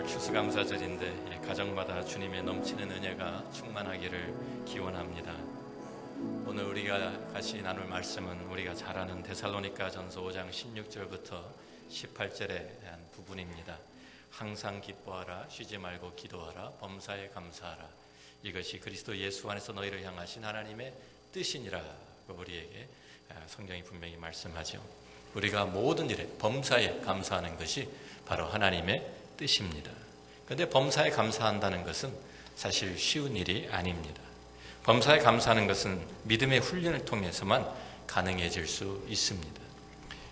추수감사절인데 가정마다 주님의 넘치는 은혜가 충만하기를 기원합니다. 오늘 우리가 같이 나눌 말씀은 우리가 잘 아는 데살로니가전서 5장 16절부터 18절의 한 부분입니다. 항상 기뻐하라, 쉬지 말고 기도하라, 범사에 감사하라. 이것이 그리스도 예수 안에서 너희를 향하신 하나님의 뜻이니라. 우리에게 성경이 분명히 말씀하죠. 우리가 모든 일에 범사에 감사하는 것이 바로 하나님의 뜻입니다. 그런데 범사에 감사한다는 것은 사실 쉬운 일이 아닙니다. 범사에 감사하는 것은 믿음의 훈련을 통해서만 가능해질 수 있습니다.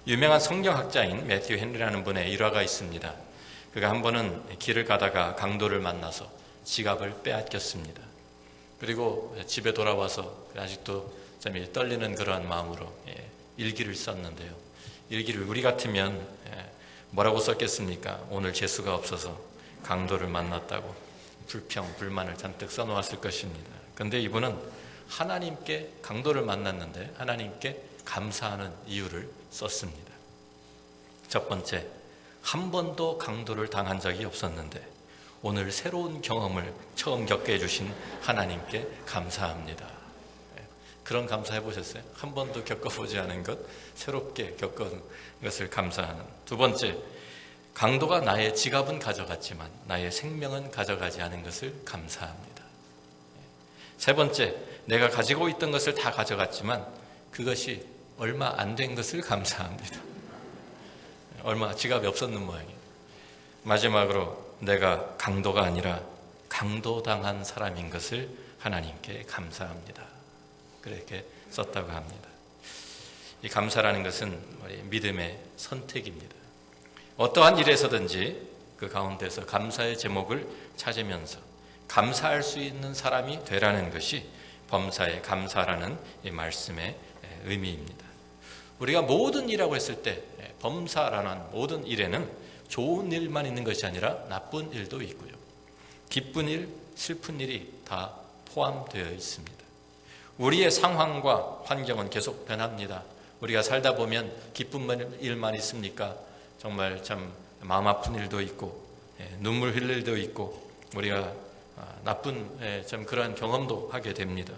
유명한 성경학자인 매튜 헨리라는 분의 일화가 있습니다. 그가 한 번은 길을 가다가 강도를 만나서 지갑을 빼앗겼습니다. 그리고 집에 돌아와서 아직도 좀 떨리는 그러한 마음으로 일기를 썼는데요. 일기를 우리 같으면 뭐라고 썼겠습니까? 오늘 재수가 없어서 강도를 만났다고 불평, 불만을 잔뜩 써놓았을 것입니다. 그런데 이분은 하나님께 강도를 만났는데 하나님께 감사하는 이유를 썼습니다. 첫 번째, 한 번도 강도를 당한 적이 없었는데 오늘 새로운 경험을 처음 겪게 해주신 하나님께 감사합니다. 그런 감사해 보셨어요? 한 번도 겪어보지 않은 것, 새롭게 겪은 것을 감사하는. 두 번째, 강도가 나의 지갑은 가져갔지만 나의 생명은 가져가지 않은 것을 감사합니다. 세 번째, 내가 가지고 있던 것을 다 가져갔지만 그것이 얼마 안 된 것을 감사합니다. 얼마 지갑이 없었는 모양이에요. 마지막으로 내가 강도가 아니라 강도당한 사람인 것을 하나님께 감사합니다. 그렇게 썼다고 합니다. 이 감사라는 것은 믿음의 선택입니다. 어떠한 일에서든지 그 가운데서 감사의 제목을 찾으면서 감사할 수 있는 사람이 되라는 것이 범사에 감사라는 이 말씀의 의미입니다. 우리가 모든 일이라고 했을 때 범사라는 모든 일에는 좋은 일만 있는 것이 아니라 나쁜 일도 있고요. 기쁜 일, 슬픈 일이 다 포함되어 있습니다. 우리의 상황과 환경은 계속 변합니다. 우리가 살다 보면 기쁜 일만 있습니까? 정말 참 마음 아픈 일도 있고 눈물 흘릴 일도 있고 우리가 나쁜 좀 그러한 경험도 하게 됩니다.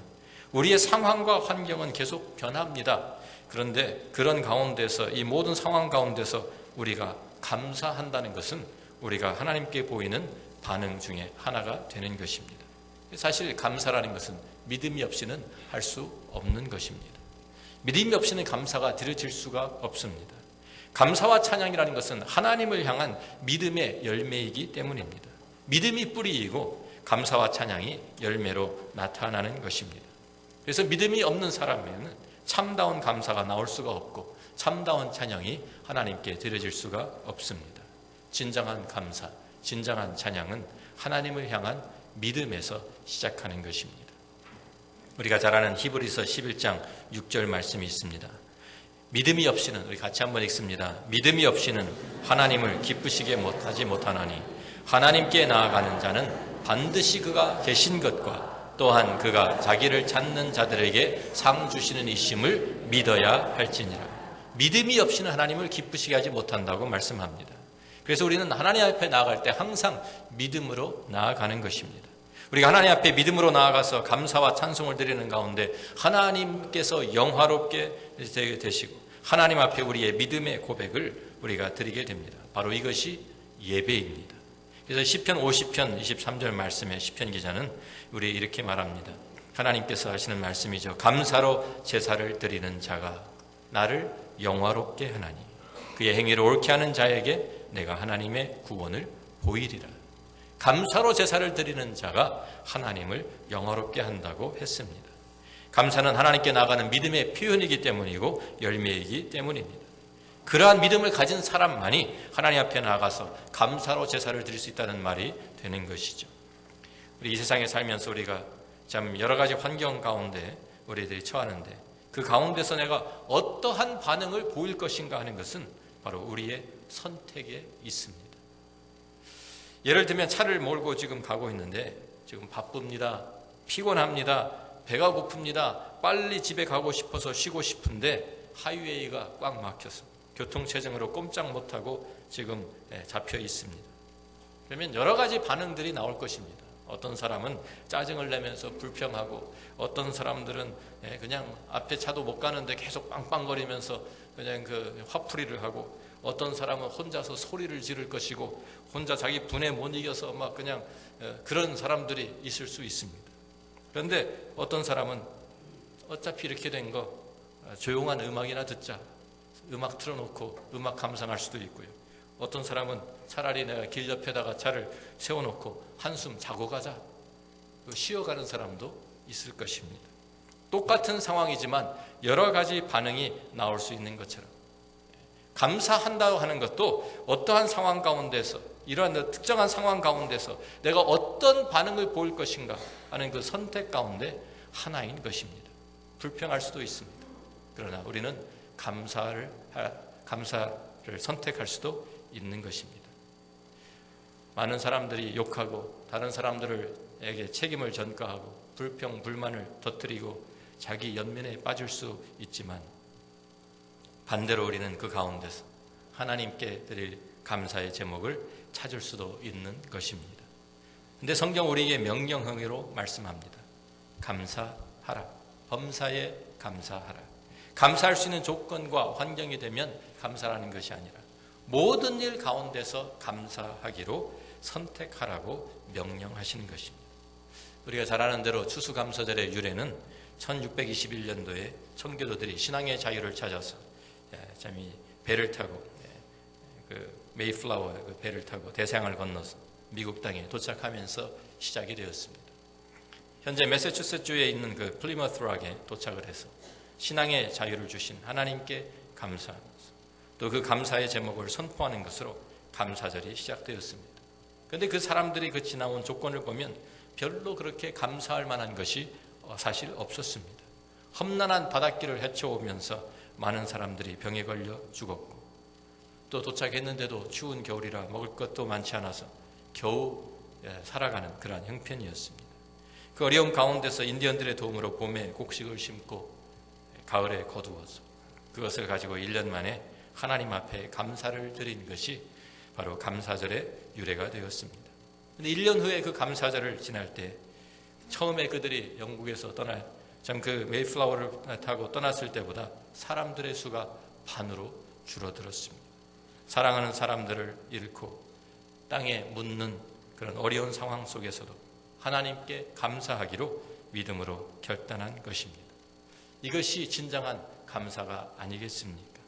우리의 상황과 환경은 계속 변합니다. 그런데 그런 가운데서 이 모든 상황 가운데서 우리가 감사한다는 것은 우리가 하나님께 보이는 반응 중에 하나가 되는 것입니다. 사실 감사라는 것은 믿음이 없이는 할 수 없는 것입니다. 믿음이 없이는 감사가 드려질 수가 없습니다. 감사와 찬양이라는 것은 하나님을 향한 믿음의 열매이기 때문입니다. 믿음이 뿌리이고 감사와 찬양이 열매로 나타나는 것입니다. 그래서 믿음이 없는 사람에는 참다운 감사가 나올 수가 없고 참다운 찬양이 하나님께 드려질 수가 없습니다. 진정한 감사, 진정한 찬양은 하나님을 향한 믿음에서 시작하는 것입니다. 우리가 잘 아는 히브리서 11장 6절 말씀이 있습니다. 믿음이 없이는, 우리 같이 한번 읽습니다. 믿음이 없이는 하나님을 기쁘시게 하지 못하나니 하나님께 나아가는 자는 반드시 그가 계신 것과 또한 그가 자기를 찾는 자들에게 상 주시는 이심을 믿어야 할지니라. 믿음이 없이는 하나님을 기쁘시게 하지 못한다고 말씀합니다. 그래서 우리는 하나님 앞에 나아갈 때 항상 믿음으로 나아가는 것입니다. 우리가 하나님 앞에 믿음으로 나아가서 감사와 찬송을 드리는 가운데 하나님께서 영화롭게 되시고 하나님 앞에 우리의 믿음의 고백을 우리가 드리게 됩니다. 바로 이것이 예배입니다. 그래서 시편 50편 23절 말씀에 시편 기자는 우리 이렇게 말합니다. 하나님께서 하시는 말씀이죠. 감사로 제사를 드리는 자가 나를 영화롭게 하나니 그의 행위를 옳게 하는 자에게 내가 하나님의 구원을 보이리라. 감사로 제사를 드리는 자가 하나님을 영화롭게 한다고 했습니다. 감사는 하나님께 나가는 믿음의 표현이기 때문이고 열매이기 때문입니다. 그러한 믿음을 가진 사람만이 하나님 앞에 나가서 감사로 제사를 드릴 수 있다는 말이 되는 것이죠. 우리 이 세상에 살면서 우리가 참 여러 가지 환경 가운데 우리들이 처하는데 그 가운데서 내가 어떠한 반응을 보일 것인가 하는 것은 바로 우리의 선택에 있습니다. 예를 들면 차를 몰고 지금 가고 있는데 지금 바쁩니다. 피곤합니다. 배가 고픕니다. 빨리 집에 가고 싶어서 쉬고 싶은데 하이웨이가 꽉 막혀서 교통체증으로 꼼짝 못하고 지금 잡혀 있습니다. 그러면 여러 가지 반응들이 나올 것입니다. 어떤 사람은 짜증을 내면서 불평하고, 어떤 사람들은 그냥 앞에 차도 못 가는데 계속 빵빵거리면서 그냥 그 화풀이를 하고, 어떤 사람은 혼자서 소리를 지를 것이고, 혼자 자기 분에 못 이겨서 막 그냥 그런 사람들이 있을 수 있습니다. 그런데 어떤 사람은 어차피 이렇게 된 거 조용한 음악이나 듣자, 음악 틀어놓고 음악 감상할 수도 있고요. 어떤 사람은 차라리 내가 길 옆에다가 차를 세워놓고 한숨 자고 가자, 쉬어가는 사람도 있을 것입니다. 똑같은 상황이지만 여러 가지 반응이 나올 수 있는 것처럼, 감사한다고 하는 것도 어떠한 상황 가운데서, 이러한 특정한 상황 가운데서 내가 어떤 반응을 보일 것인가 하는 그 선택 가운데 하나인 것입니다. 불평할 수도 있습니다. 그러나 우리는 감사를 선택할 수도 있는 것입니다. 많은 사람들이 욕하고 다른 사람들에게 책임을 전가하고 불평, 불만을 터뜨리고 자기 연민에 빠질 수 있지만, 반대로 우리는 그 가운데서 하나님께 드릴 감사의 제목을 찾을 수도 있는 것입니다. 그런데 성경 우리에게 명령형으로 말씀합니다. 감사하라. 범사에 감사하라. 감사할 수 있는 조건과 환경이 되면 감사라는 것이 아니라 모든 일 가운데서 감사하기로 선택하라고 명령하시는 것입니다. 우리가 잘 아는 대로 추수감사절의 유래는 1621년도에 청교도들이 신앙의 자유를 찾아서 배를 타고, 그 메이플라워 그 배를 타고 대서양을 건너서 미국 땅에 도착하면서 시작이 되었습니다. 현재 매사추세츠주에 있는 그 플리머스 락에 도착을 해서 신앙의 자유를 주신 하나님께 감사하면서 또 그 감사의 제목을 선포하는 것으로 감사절이 시작되었습니다. 그런데 그 사람들이 그 지나온 조건을 보면 별로 그렇게 감사할 만한 것이 사실 없었습니다. 험난한 바닷길을 헤쳐오면서 많은 사람들이 병에 걸려 죽었고, 또 도착했는데도 추운 겨울이라 먹을 것도 많지 않아서 겨우 살아가는 그러한 형편이었습니다. 그 어려움 가운데서 인디언들의 도움으로 봄에 곡식을 심고 가을에 거두어서 그것을 가지고 1년 만에 하나님 앞에 감사를 드린 것이 바로 감사절의 유래가 되었습니다. 그런데 1년 후에 그 감사절을 지날 때 처음에 그들이 영국에서 그 메이플라워를 타고 떠났을 때보다 사람들의 수가 반으로 줄어들었습니다. 사랑하는 사람들을 잃고 땅에 묻는 그런 어려운 상황 속에서도 하나님께 감사하기로 믿음으로 결단한 것입니다. 이것이 진정한 감사가 아니겠습니까?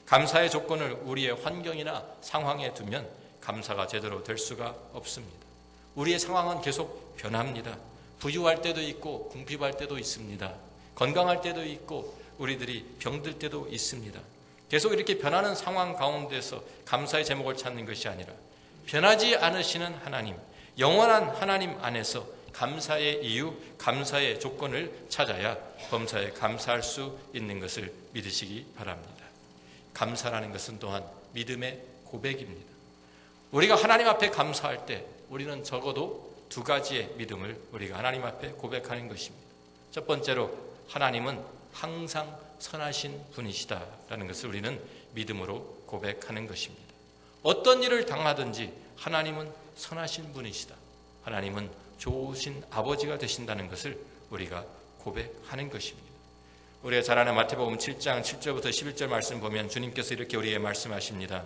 감사의 조건을 우리의 환경이나 상황에 두면 감사가 제대로 될 수가 없습니다. 우리의 상황은 계속 변합니다. 부유할 때도 있고 궁핍할 때도 있습니다. 건강할 때도 있고 우리들이 병들 때도 있습니다. 계속 이렇게 변하는 상황 가운데서 감사의 제목을 찾는 것이 아니라 변하지 않으시는 하나님, 영원한 하나님 안에서 감사의 이유, 감사의 조건을 찾아야 범사에 감사할 수 있는 것을 믿으시기 바랍니다. 감사라는 것은 또한 믿음의 고백입니다. 우리가 하나님 앞에 감사할 때 우리는 적어도 두 가지의 믿음을 우리가 하나님 앞에 고백하는 것입니다. 첫 번째로 하나님은 항상 선하신 분이시다라는 것을 우리는 믿음으로 고백하는 것입니다. 어떤 일을 당하든지 하나님은 선하신 분이시다. 하나님은 좋으신 아버지가 되신다는 것을 우리가 고백하는 것입니다. 우리가 잘 아는 마태복음 7장 7절부터 11절 말씀 보면 주님께서 이렇게 우리에게 말씀하십니다.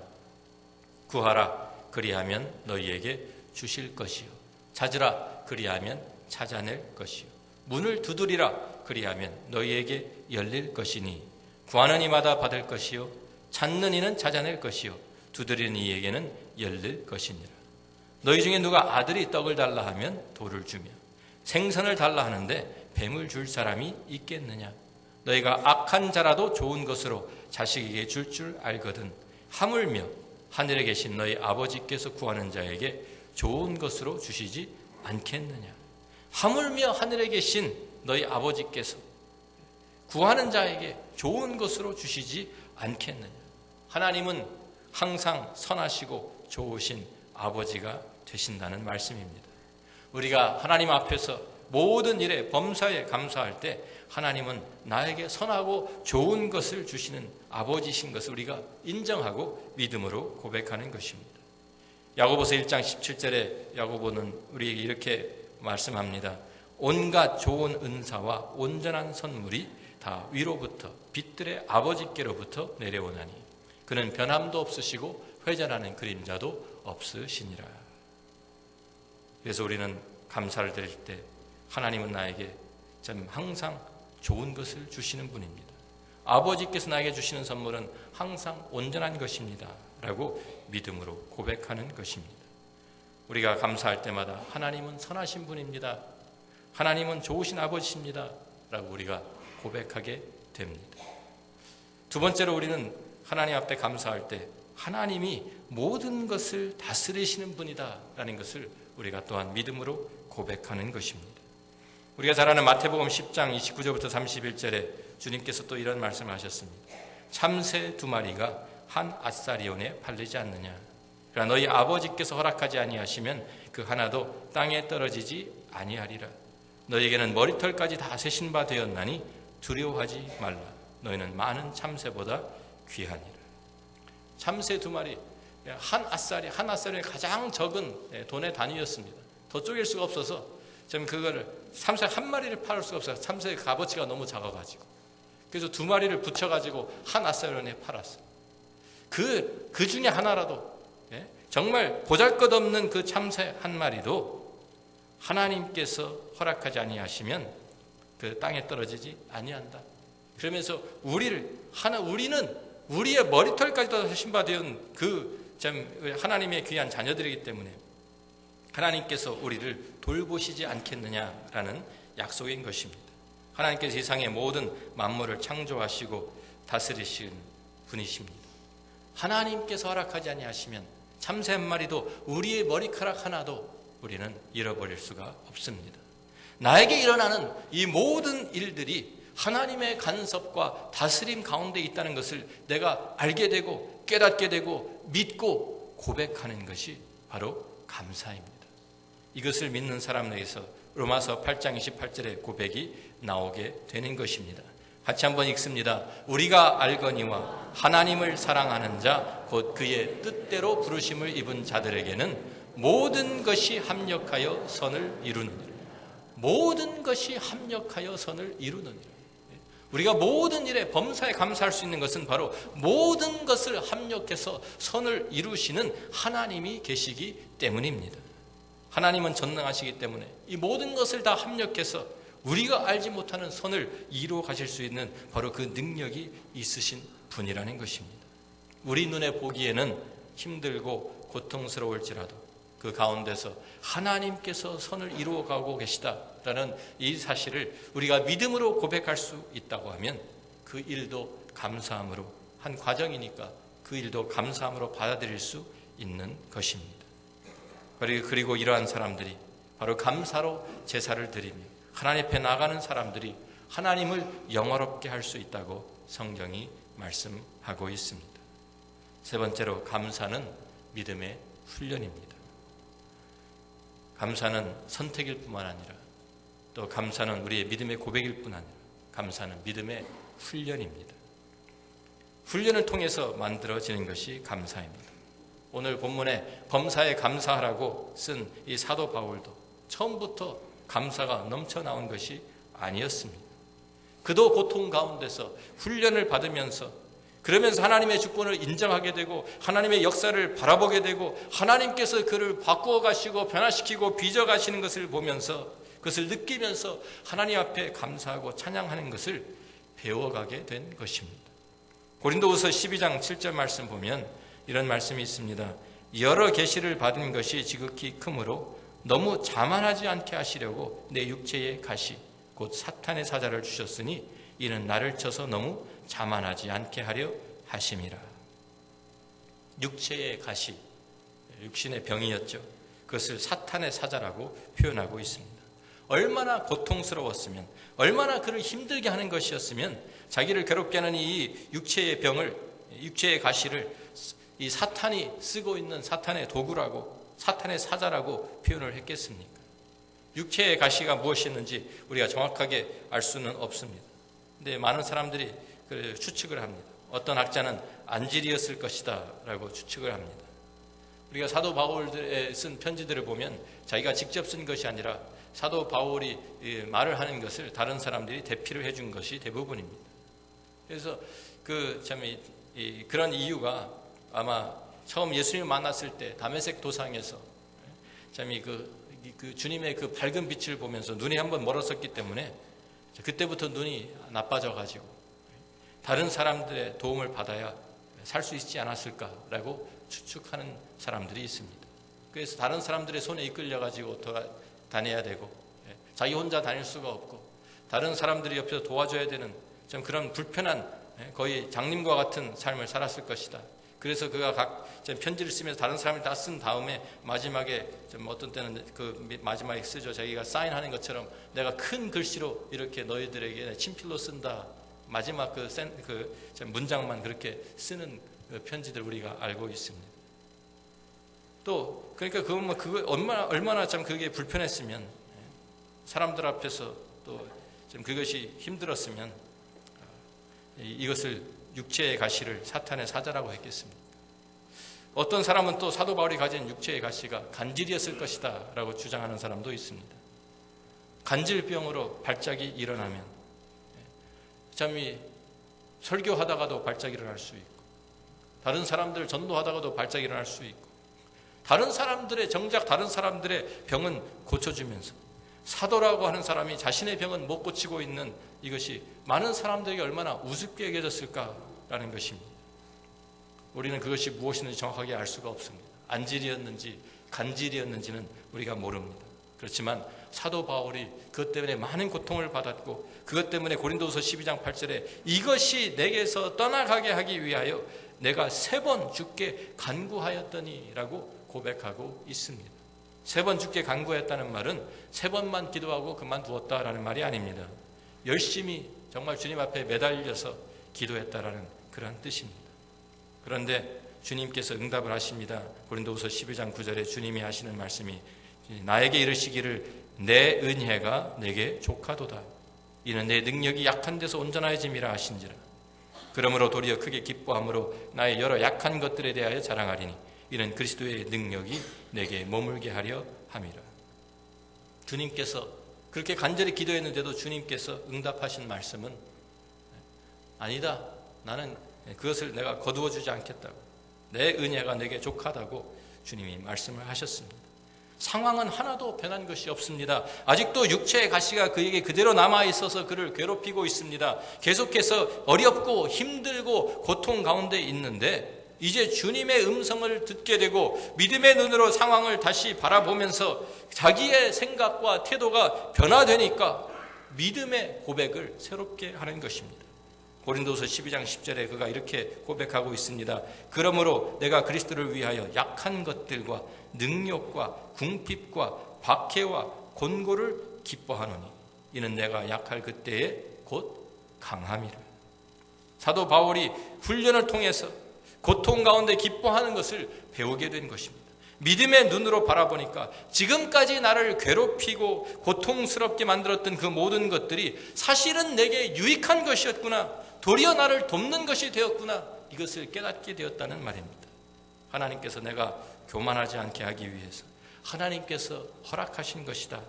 구하라 그리하면 너희에게 주실 것이요, 찾으라 그리하면 찾아낼 것이요, 문을 두드리라 그리하면 너희에게 열릴 것이니 구하는 이마다 받을 것이요 찾는 이는 찾아낼 것이요 두드리는 이에게는 열릴 것이니라. 너희 중에 누가 아들이 떡을 달라 하면 돌을 주며 생선을 달라 하는데 뱀을 줄 사람이 있겠느냐. 너희가 악한 자라도 좋은 것으로 자식에게 줄 줄 알거든 하물며 하늘에 계신 너희 아버지께서 구하는 자에게 좋은 것으로 주시지 않겠느냐. 하물며 하늘에 계신 너희 아버지께서 구하는 자에게 좋은 것으로 주시지 않겠느냐. 하나님은 항상 선하시고 좋으신 아버지가 되신다는 말씀입니다. 우리가 하나님 앞에서 모든 일에 범사에 감사할 때 하나님은 나에게 선하고 좋은 것을 주시는 아버지신 것을 우리가 인정하고 믿음으로 고백하는 것입니다. 야고보서 1장 17절에 야고보는 우리에게 이렇게 말씀합니다. 온갖 좋은 은사와 온전한 선물이 다 위로부터 빛들의 아버지께로부터 내려오나니 그는 변함도 없으시고 회전하는 그림자도 없으시니라. 그래서 우리는 감사를 드릴 때 하나님은 나에게 참 항상 좋은 것을 주시는 분입니다. 아버지께서 나에게 주시는 선물은 항상 온전한 것입니다 라고 믿음으로 고백하는 것입니다. 우리가 감사할 때마다 하나님은 선하신 분입니다, 하나님은 좋으신 아버지십니다 라고 우리가 고백하게 됩니다. 두 번째로 우리는 하나님 앞에 감사할 때 하나님이 모든 것을 다스리시는 분이다 라는 것을 우리가 또한 믿음으로 고백하는 것입니다. 우리가 잘 아는 마태복음 10장 29절부터 31절에 주님께서 또 이런 말씀을 하셨습니다. 참새 2마리가 한 앗사리온에 팔리지 않느냐. 그러나 너희 아버지께서 허락하지 아니하시면 그 하나도 땅에 떨어지지 아니하리라. 너희에게는 머리털까지 다 세신 바 되었나니 두려워하지 말라. 너희는 많은 참새보다 귀하니라. 참새 2마리, 한 앗사리온의 가장 적은 돈의 단위였습니다. 더 쪼갤 수가 없어서 저는 그거를 참새 한 마리를 팔을 수가 없어요. 참새의 값어치가 너무 작아가지고. 그래서 2마리를 붙여가지고 한 앗사리온에 팔았어요. 그 중에 하나라도 정말 보잘것없는 그 참새 한 마리도 하나님께서 허락하지 아니하시면 그 땅에 떨어지지 아니한다. 그러면서 우리는 우리의 머리털까지도 신바되은 하나님의 귀한 자녀들이기 때문에 하나님께서 우리를 돌보시지 않겠느냐라는 약속인 것입니다. 하나님께서 세상의 모든 만물을 창조하시고 다스리시는 분이십니다. 하나님께서 허락하지 아니하시면 참새 한 마리도 우리의 머리카락 하나도 우리는 잃어버릴 수가 없습니다. 나에게 일어나는 이 모든 일들이 하나님의 간섭과 다스림 가운데 있다는 것을 내가 알게 되고 깨닫게 되고 믿고 고백하는 것이 바로 감사입니다. 이것을 믿는 사람에게서 로마서 8장 28절의 고백이 나오게 되는 것입니다. 같이 한번 읽습니다. 우리가 알거니와 하나님을 사랑하는 자 곧 그의 뜻대로 부르심을 입은 자들에게는 모든 것이 합력하여 선을 이루느니라. 모든 것이 합력하여 선을 이루느니라. 우리가 모든 일에 범사에 감사할 수 있는 것은 바로 모든 것을 합력해서 선을 이루시는 하나님이 계시기 때문입니다. 하나님은 전능하시기 때문에 이 모든 것을 다 합력해서 우리가 알지 못하는 선을 이루어 가실 수 있는 바로 그 능력이 있으신 분이라는 것입니다. 우리 눈에 보기에는 힘들고 고통스러울지라도 그 가운데서 하나님께서 선을 이루어 가고 계시다라는 이 사실을 우리가 믿음으로 고백할 수 있다고 하면 그 일도 감사함으로, 한 과정이니까 그 일도 감사함으로 받아들일 수 있는 것입니다. 그리고 이러한 사람들이 바로 감사로 제사를 드리며 하나님 앞에 나가는 사람들이 하나님을 영화롭게 할 수 있다고 성경이 말씀하고 있습니다. 세 번째로 감사는 믿음의 훈련입니다. 감사는 선택일 뿐만 아니라 또 감사는 우리의 믿음의 고백일 뿐 아니라 감사는 믿음의 훈련입니다. 훈련을 통해서 만들어지는 것이 감사입니다. 오늘 본문에 범사에 감사하라고 쓴 이 사도 바울도 처음부터 감사가 넘쳐나온 것이 아니었습니다. 그도 고통 가운데서 훈련을 받으면서 그러면서 하나님의 주권을 인정하게 되고 하나님의 역사를 바라보게 되고 하나님께서 그를 바꾸어 가시고 변화시키고 빚어 가시는 것을 보면서 그것을 느끼면서 하나님 앞에 감사하고 찬양하는 것을 배워가게 된 것입니다. 고린도후서 12장 7절 말씀 보면 이런 말씀이 있습니다. 여러 계시를 받은 것이 지극히 크므로 너무 자만하지 않게 하시려고 내 육체의 가시 곧 사탄의 사자를 주셨으니 이는 나를 쳐서 너무 자만하지 않게 하려 하심이라. 육체의 가시, 육신의 병이었죠. 그것을 사탄의 사자라고 표현하고 있습니다. 얼마나 고통스러웠으면, 얼마나 그를 힘들게 하는 것이었으면 자기를 괴롭게 하는 이 육체의 병을, 육체의 가시를 이 사탄이 쓰고 있는 사탄의 도구라고, 사탄의 사자라고 표현을 했겠습니까? 육체의 가시가 무엇이었는지 우리가 정확하게 알 수는 없습니다. 근데 많은 사람들이 추측을 합니다. 어떤 학자는 안질이었을 것이다 라고 추측을 합니다. 우리가 사도 바울에 쓴 편지들을 보면 자기가 직접 쓴 것이 아니라 사도 바울이 말을 하는 것을 다른 사람들이 대피를 해준 것이 대부분입니다. 그래서 그런 이유가 아마 처음 예수님을 만났을 때 다메섹 도상에서 그 주님의 그 밝은 빛을 보면서 눈이 한번 멀었었기 때문에 그때부터 눈이 나빠져 가지고 다른 사람들의 도움을 받아야 살 수 있지 않았을까라고 추측하는 사람들이 있습니다. 그래서 다른 사람들의 손에 이끌려 가지고 다녀야 되고 자기 혼자 다닐 수가 없고 다른 사람들이 옆에서 도와줘야 되는 좀 그런 불편한 거의 장님과 같은 삶을 살았을 것이다. 그래서 그가 각 편지를 쓰면서 다른 사람이 다 쓴 다음에 마지막에 어떤 때는 그 마지막에 쓰죠. 자기가 사인하는 것처럼 내가 큰 글씨로 이렇게 너희들에게 친필로 쓴다. 마지막 그 문장만 그렇게 쓰는 그 편지들 우리가 알고 있습니다. 또 그러니까 그거 얼마나 참 그게 불편했으면 사람들 앞에서 또 좀 그것이 힘들었으면 이것을 육체의 가시를 사탄의 사자라고 했겠습니다. 어떤 사람은 또 사도 바울이 가진 육체의 가시가 간질이었을 것이다 라고 주장하는 사람도 있습니다. 간질병으로 발작이 일어나면 참 설교하다가도 발작이 일어날 수 있고 다른 사람들 전도하다가도 발작이 일어날 수 있고 정작 다른 사람들의 병은 고쳐주면서 사도라고 하는 사람이 자신의 병은 못 고치고 있는 이것이 많은 사람들에게 얼마나 우습게 여겨졌을까라는 것입니다. 우리는 그것이 무엇인지 정확하게 알 수가 없습니다. 안질이었는지 간질이었는지는 우리가 모릅니다. 그렇지만 사도 바울이 그것 때문에 많은 고통을 받았고 그것 때문에 고린도후서 12장 8절에 이것이 내게서 떠나가게 하기 위하여 내가 3번 주께 간구하였더니 라고 고백하고 있습니다. 3번 주께 간구했다는 말은 3번만 기도하고 그만두었다라는 말이 아닙니다. 열심히 정말 주님 앞에 매달려서 기도했다라는 그런 뜻입니다. 그런데 주님께서 응답을 하십니다. 고린도후서 12장 9절에 주님이 하시는 말씀이 나에게 이르시기를 내 은혜가 내게 족하도다. 이는 내 능력이 약한 데서 온전하여짐이라 하신지라. 그러므로 도리어 크게 기뻐함으로 나의 여러 약한 것들에 대하여 자랑하리니 이는 그리스도의 능력이 내게 머물게 하려 함이라. 주님께서 그렇게 간절히 기도했는데도 주님께서 응답하신 말씀은 아니다. 나는 그것을 내가 거두어 주지 않겠다고. 내 은혜가 내게 족하다고 주님이 말씀을 하셨습니다. 상황은 하나도 변한 것이 없습니다. 아직도 육체의 가시가 그에게 그대로 남아있어서 그를 괴롭히고 있습니다. 계속해서 어렵고 힘들고 고통 가운데 있는데 이제 주님의 음성을 듣게 되고 믿음의 눈으로 상황을 다시 바라보면서 자기의 생각과 태도가 변화되니까 믿음의 고백을 새롭게 하는 것입니다. 고린도서 12장 10절에 그가 이렇게 고백하고 있습니다. 그러므로 내가 그리스도를 위하여 약한 것들과 능욕과 궁핍과 박해와 곤고를 기뻐하노니 이는 내가 약할 그때에 곧 강함이라. 사도 바울이 훈련을 통해서 고통 가운데 기뻐하는 것을 배우게 된 것입니다. 믿음의 눈으로 바라보니까 지금까지 나를 괴롭히고 고통스럽게 만들었던 그 모든 것들이 사실은 내게 유익한 것이었구나. 도리어 나를 돕는 것이 되었구나. 이것을 깨닫게 되었다는 말입니다. 하나님께서 내가 교만하지 않게 하기 위해서 하나님께서 허락하신 것이다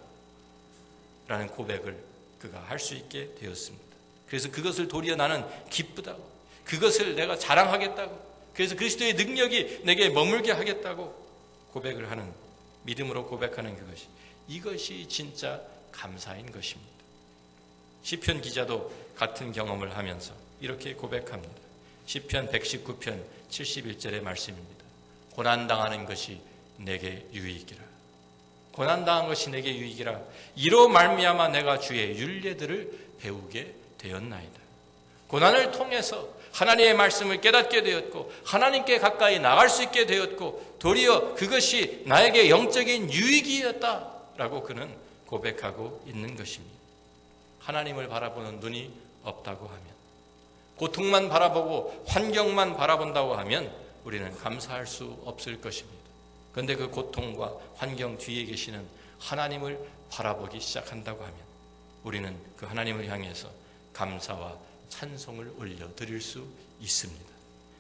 라는 고백을 그가 할 수 있게 되었습니다. 그래서 그것을 도리어 나는 기쁘다고, 그것을 내가 자랑하겠다고, 그래서 그리스도의 능력이 내게 머물게 하겠다고 고백을 하는, 믿음으로 고백하는 이것이 진짜 감사인 것입니다. 시편 기자도 같은 경험을 하면서 이렇게 고백합니다. 시편 119편 71절의 말씀입니다. 고난당하는 것이 내게 유익이라. 고난당한 것이 내게 유익이라. 이로 말미암아 내가 주의 율례들을 배우게 되었나이다. 고난을 통해서 하나님의 말씀을 깨닫게 되었고 하나님께 가까이 나갈 수 있게 되었고 도리어 그것이 나에게 영적인 유익이었다라고 그는 고백하고 있는 것입니다. 하나님을 바라보는 눈이 없다고 하면, 고통만 바라보고 환경만 바라본다고 하면 우리는 감사할 수 없을 것입니다. 그런데 그 고통과 환경 뒤에 계시는 하나님을 바라보기 시작한다고 하면 우리는 그 하나님을 향해서 감사와 찬송을 올려드릴 수 있습니다.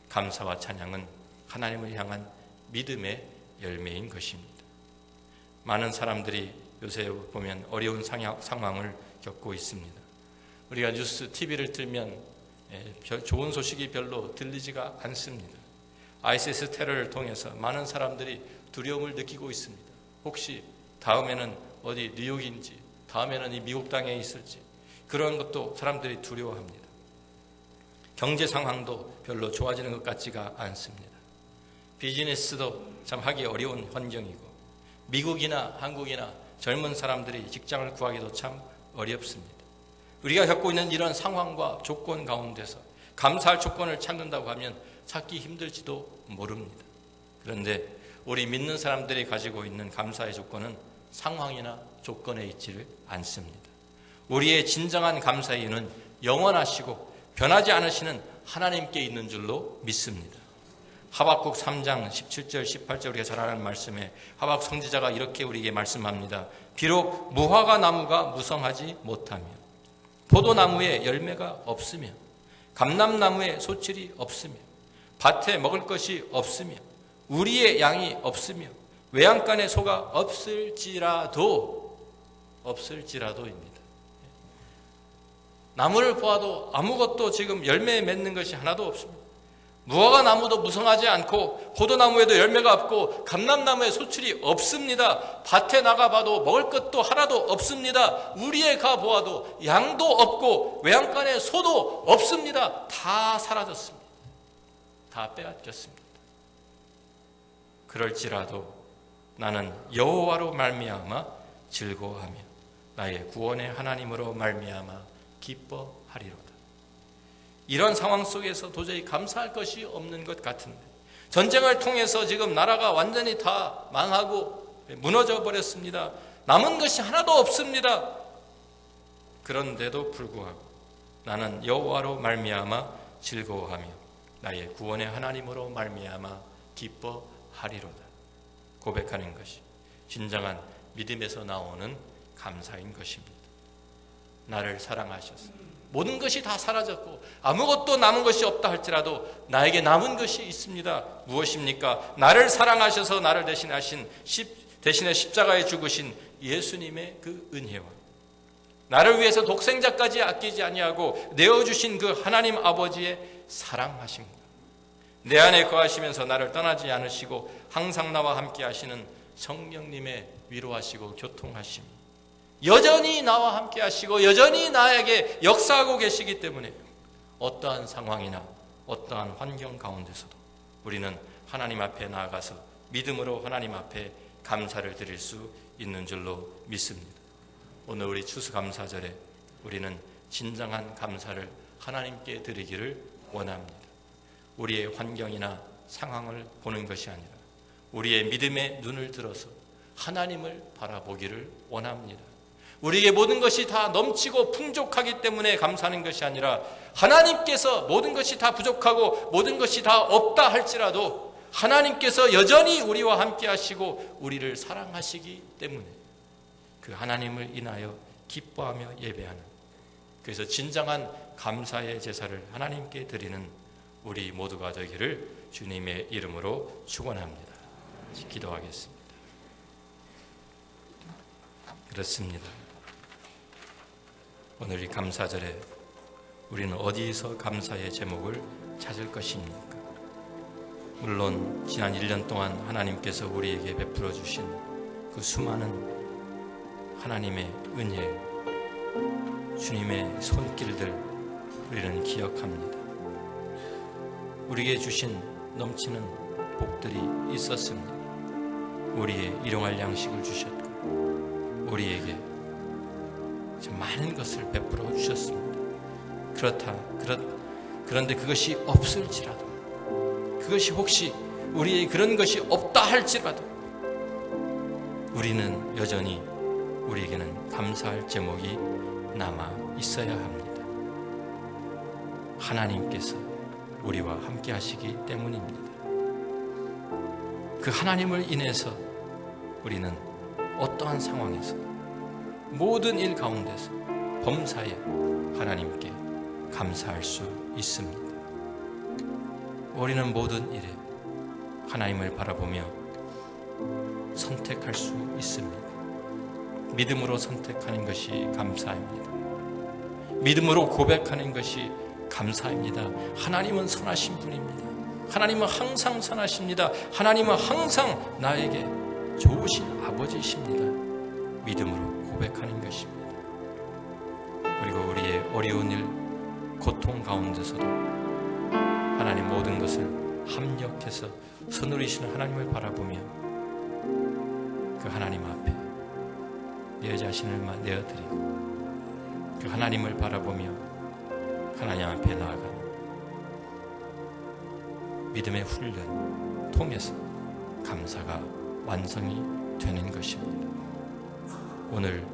감사와 찬양은 하나님을 향한 믿음의 열매인 것입니다. 많은 사람들이 요새 보면 어려운 상황을 겪고 있습니다. 우리가 뉴스, TV를 틀면 좋은 소식이 별로 들리지가 않습니다. ISIS 테러를 통해서 많은 사람들이 두려움을 느끼고 있습니다. 혹시 다음에는 어디 뉴욕인지, 다음에는 이 미국 땅에 있을지, 그런 것도 사람들이 두려워합니다. 경제 상황도 별로 좋아지는 것 같지가 않습니다. 비즈니스도 참 하기 어려운 환경이고, 미국이나 한국이나 젊은 사람들이 직장을 구하기도 참 어렵습니다. 우리가 겪고 있는 이런 상황과 조건 가운데서 감사할 조건을 찾는다고 하면 찾기 힘들지도 모릅니다. 그런데 우리 믿는 사람들이 가지고 있는 감사의 조건은 상황이나 조건에 있지를 않습니다. 우리의 진정한 감사의 이유는 영원하시고 변하지 않으시는 하나님께 있는 줄로 믿습니다. 하박국 3장 17절 18절 우리가 잘 아는 말씀에 하박국 선지자가 이렇게 우리에게 말씀합니다. 비록 무화과 나무가 무성하지 못하며 포도나무에 열매가 없으며 감람나무에 소출이 없으며 밭에 먹을 것이 없으며 우리의 양이 없으며 외양간에 소가 없을지라도입니다. 나무를 보아도 아무것도 지금 열매 맺는 것이 하나도 없습니다. 무화과 나무도 무성하지 않고 포도나무에도 열매가 없고 감람나무에 소출이 없습니다. 밭에 나가봐도 먹을 것도 하나도 없습니다. 우리에 가보아도 양도 없고 외양간에 소도 없습니다. 다 사라졌습니다. 다 빼앗겼습니다. 그럴지라도 나는 여호와로 말미암아 즐거워하며 나의 구원의 하나님으로 말미암아 기뻐하리로다. 이런 상황 속에서 도저히 감사할 것이 없는 것 같은데, 전쟁을 통해서 지금 나라가 완전히 다 망하고 무너져 버렸습니다. 남은 것이 하나도 없습니다. 그런데도 불구하고 나는 여호와로 말미암아 즐거워하며 나의 구원의 하나님으로 말미암아 기뻐하리로다. 고백하는 것이 진정한 믿음에서 나오는 감사인 것입니다. 나를 사랑하셔서 모든 것이 다 사라졌고 아무것도 남은 것이 없다 할지라도 나에게 남은 것이 있습니다. 무엇입니까? 나를 사랑하셔서 나를 대신에 십자가에 죽으신 예수님의 그 은혜와 나를 위해서 독생자까지 아끼지 아니하고 내어주신 그 하나님 아버지의 사랑하심과 내 안에 거하시면서 나를 떠나지 않으시고 항상 나와 함께 하시는 성령님의 위로하시고 교통하심, 여전히 나와 함께 하시고 여전히 나에게 역사하고 계시기 때문에 어떠한 상황이나 어떠한 환경 가운데서도 우리는 하나님 앞에 나아가서 믿음으로 하나님 앞에 감사를 드릴 수 있는 줄로 믿습니다. 오늘 우리 추수감사절에 우리는 진정한 감사를 하나님께 드리기를 원합니다. 우리의 환경이나 상황을 보는 것이 아니라 우리의 믿음의 눈을 들어서 하나님을 바라보기를 원합니다. 우리에게 모든 것이 다 넘치고 풍족하기 때문에 감사하는 것이 아니라 하나님께서 모든 것이 다 부족하고 모든 것이 다 없다 할지라도 하나님께서 여전히 우리와 함께 하시고 우리를 사랑하시기 때문에 그 하나님을 인하여 기뻐하며 예배하는, 그래서 진정한 감사의 제사를 하나님께 드리는 우리 모두가 되기를 주님의 이름으로 축원합니다. 기도하겠습니다. 그렇습니다. 오늘 이 감사절에 우리는 어디서 감사의 제목을 찾을 것입니까? 물론 지난 1년 동안 하나님께서 우리에게 베풀어 주신 그 수많은 하나님의 은혜, 주님의 손길들 우리는 기억합니다. 우리에게 주신 넘치는 복들이 있었습니다. 우리의 일용할 양식을 주셨고 우리에게 많은 것을 베풀어 주셨습니다. 그런데 그것이 없을지라도, 그것이 혹시 우리의 그런 것이 없다 할지라도 우리는 여전히 우리에게는 감사할 제목이 남아 있어야 합니다. 하나님께서 우리와 함께 하시기 때문입니다. 그 하나님을 인해서 우리는 어떠한 상황에서 모든 일 가운데서 범사에 하나님께 감사할 수 있습니다. 우리는 모든 일에 하나님을 바라보며 선택할 수 있습니다. 믿음으로 선택하는 것이 감사입니다. 믿음으로 고백하는 것이 감사입니다. 하나님은 선하신 분입니다. 하나님은 항상 선하십니다. 하나님은 항상 나에게 좋으신 아버지이십니다. 믿음으로 고백하는 것입니다. 그리고 우리의 어려운 일, 고통 가운데서도 하나님 모든 것을 합력해서 선으리시는 하나님을 바라보며 그 하나님 앞에 내 자신을 내어드리고 그 하나님을 바라보며 하나님 앞에 나아가는 믿음의 훈련 통해서 감사가 완성이 되는 것입니다. 오늘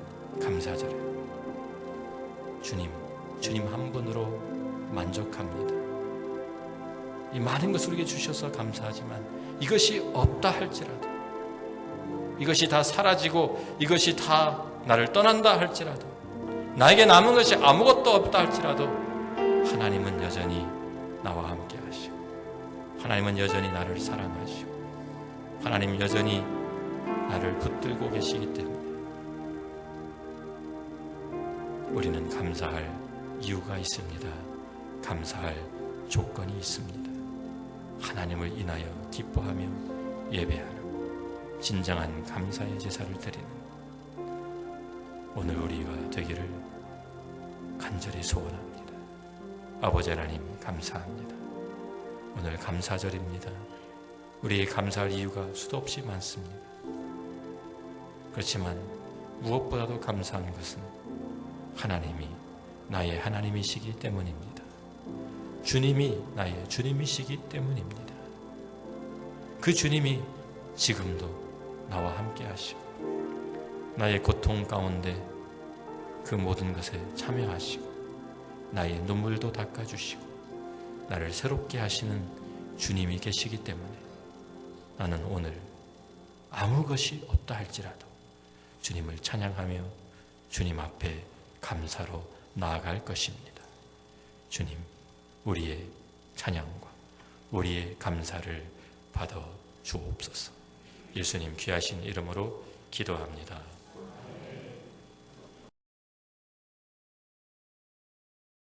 감사절에 주님 한 분으로 만족합니다. 이 많은 것을 우리에게 주셔서 감사하지만 이것이 없다 할지라도, 이것이 다 사라지고 이것이 다 나를 떠난다 할지라도, 나에게 남은 것이 아무것도 없다 할지라도 하나님은 여전히 나와 함께 하시고, 하나님은 여전히 나를 사랑하시고, 하나님 여전히 나를 붙들고 계시기 때문에 우리는 감사할 이유가 있습니다. 감사할 조건이 있습니다. 하나님을 인하여 기뻐하며 예배하는 진정한 감사의 제사를 드리는 오늘 우리가 되기를 간절히 소원합니다. 아버지 하나님 감사합니다. 오늘 감사절입니다. 우리의 감사할 이유가 수도 없이 많습니다. 그렇지만 무엇보다도 감사한 것은 하나님이 나의 하나님이시기 때문입니다. 주님이 나의 주님이시기 때문입니다. 그 주님이 지금도 나와 함께 하시고 나의 고통 가운데 그 모든 것에 참여하시고 나의 눈물도 닦아주시고 나를 새롭게 하시는 주님이 계시기 때문에 나는 오늘 아무 것이 없다 할지라도 주님을 찬양하며 주님 앞에 감사로 나아갈 것입니다. 주님, 우리의 찬양과 우리의 감사를 받아 주옵소서. 예수님 귀하신 이름으로 기도합니다.